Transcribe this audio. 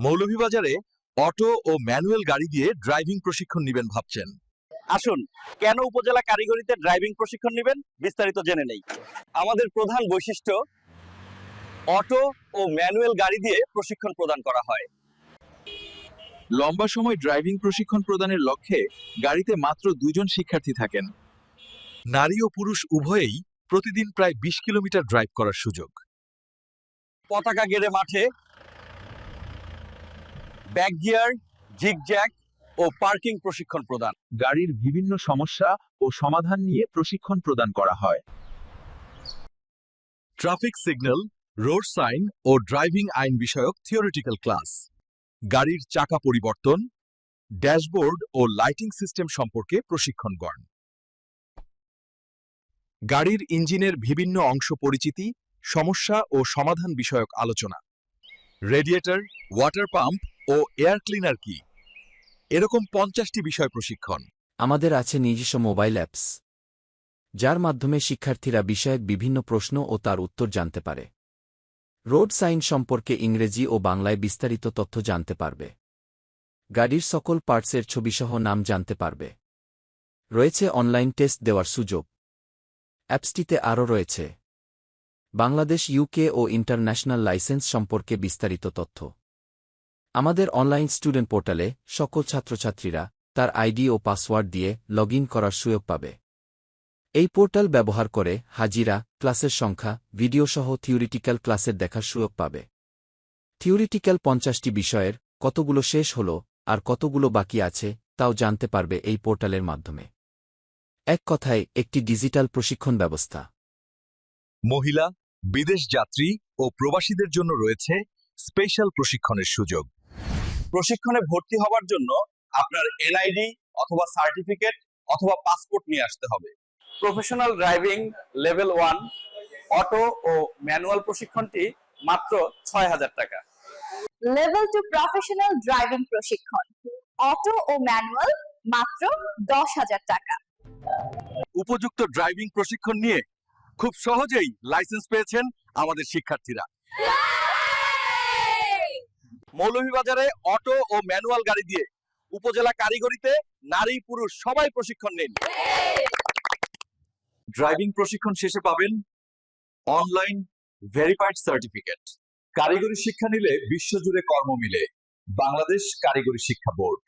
মৌলভীবাজারে auto ও manual গাড়ি দিয়ে driving প্রশিক্ষণ নেবেন ভাবছেন? আসুন, কেন উপজেলা কারিগরিতে ড্রাইভিং প্রশিক্ষণ নেবেন বিস্তারিত জেনে নেই। আমাদের প্রধান বৈশিষ্ট্য, অটো ও ম্যানুয়াল গাড়ি দিয়ে প্রশিক্ষণ প্রদান করা হয়। লম্বা সময় ড্রাইভিং প্রশিক্ষণ প্রদানের লক্ষ্যে গাড়িতে মাত্র 2 জন শিক্ষার্থী থাকেন। নারী ও পুরুষ উভয়েই প্রতিদিন প্রায় 20 কিলোমিটার ড্রাইভ করার সুযোগ। পতাকা গেড়ে মাঠে ব্যাক গিয়ার, জিগজ্যাগ ও পার্কিং প্রশিক্ষণ প্রদান। গাড়ির বিভিন্ন সমস্যা ও সমাধান নিয়ে প্রশিক্ষণ প্রদান করা হয়। ট্রাফিক সিগন্যাল, রোড সাইন ও ড্রাইভিং আইন বিষয়ক থিওরিটিক্যাল ক্লাস। গাড়ির চাকা পরিবর্তন, ড্যাশবোর্ড ও লাইটিং সিস্টেম সম্পর্কে প্রশিক্ষণগণ। গাড়ির ইঞ্জিনের বিভিন্ন অংশ পরিচিতি, সমস্যা ও সমাধান বিষয়ক আলোচনা। রেডিয়েটর, ওয়াটার পাম্প ও এয়ার ক্লিনার কি, এরকম 50টি বিষয় প্রশিক্ষণ। আমাদের আছে নিজস্ব মোবাইল অ্যাপস, যার মাধ্যমে শিক্ষার্থীরা বিষয়ক বিভিন্ন প্রশ্ন ও তার উত্তর জানতে পারে। রোড সাইন সম্পর্কে ইংরেজি ও বাংলায় বিস্তারিত তথ্য জানতে পারবে। গাড়ির সকল পার্টসের ছবিসহ নাম জানতে পারবে। রয়েছে অনলাইন টেস্ট দেওয়ার সুযোগ। অ্যাপসটিতে আরও রয়েছে বাংলাদেশ, ইউকে ও ইন্টারন্যাশনাল লাইসেন্স সম্পর্কে বিস্তারিত তথ্য। আমাদের অনলাইন স্টুডেন্ট পোর্টালে সকল ছাত্রছাত্রীরা তার আইডি ও পাসওয়ার্ড দিয়ে লগ ইন করার সুযোগ পাবে। এই পোর্টাল ব্যবহার করে হাজিরা, ক্লাসের সংখ্যা, ভিডিওসহ থিওরিটিক্যাল ক্লাসের দেখার সুযোগ পাবে। থিওরিটিক্যাল 50টি বিষয়ের কতগুলো শেষ হল আর কতগুলো বাকি আছে তাও জানতে পারবে এই পোর্টালের মাধ্যমে। এক কথায় একটি ডিজিটাল প্রশিক্ষণ ব্যবস্থা। মহিলা, বিদেশ যাত্রী ও প্রবাসীদের জন্য রয়েছে স্পেশাল প্রশিক্ষণের সুযোগ। প্রশিক্ষণে ভর্তি হওয়ার জন্য আপনার এনআইডি অথবা সার্টিফিকেট অথবা পাসপোর্ট নিয়ে আসতে হবে। প্রফেশনাল ড্রাইভিং লেভেল 1 অটো ও ম্যানুয়াল প্রশিক্ষণটি মাত্র 6000 টাকা। লেভেল 2 প্রফেশনাল ড্রাইভিং প্রশিক্ষণ অটো ও ম্যানুয়াল মাত্র 10,000 টাকা। উপযুক্ত ড্রাইভিং প্রশিক্ষণ নিয়ে খুব সহজেই লাইসেন্স পেয়েছেন আমাদের শিক্ষার্থীরা। মৌলভীবাজারে অটো ও ম্যানুয়াল গাড়ি দিয়ে উপজেলা কারিগরিতে নারী পুরুষ সবাই প্রশিক্ষণ নিন। ড্রাইভিং প্রশিক্ষণ শেষে পাবেন অনলাইন ভেরিফাইড সার্টিফিকেট। কারিগরি শিক্ষা নিলে বিশ্বজুড়ে কর্ম মিলে। বাংলাদেশ কারিগরি শিক্ষা বোর্ড।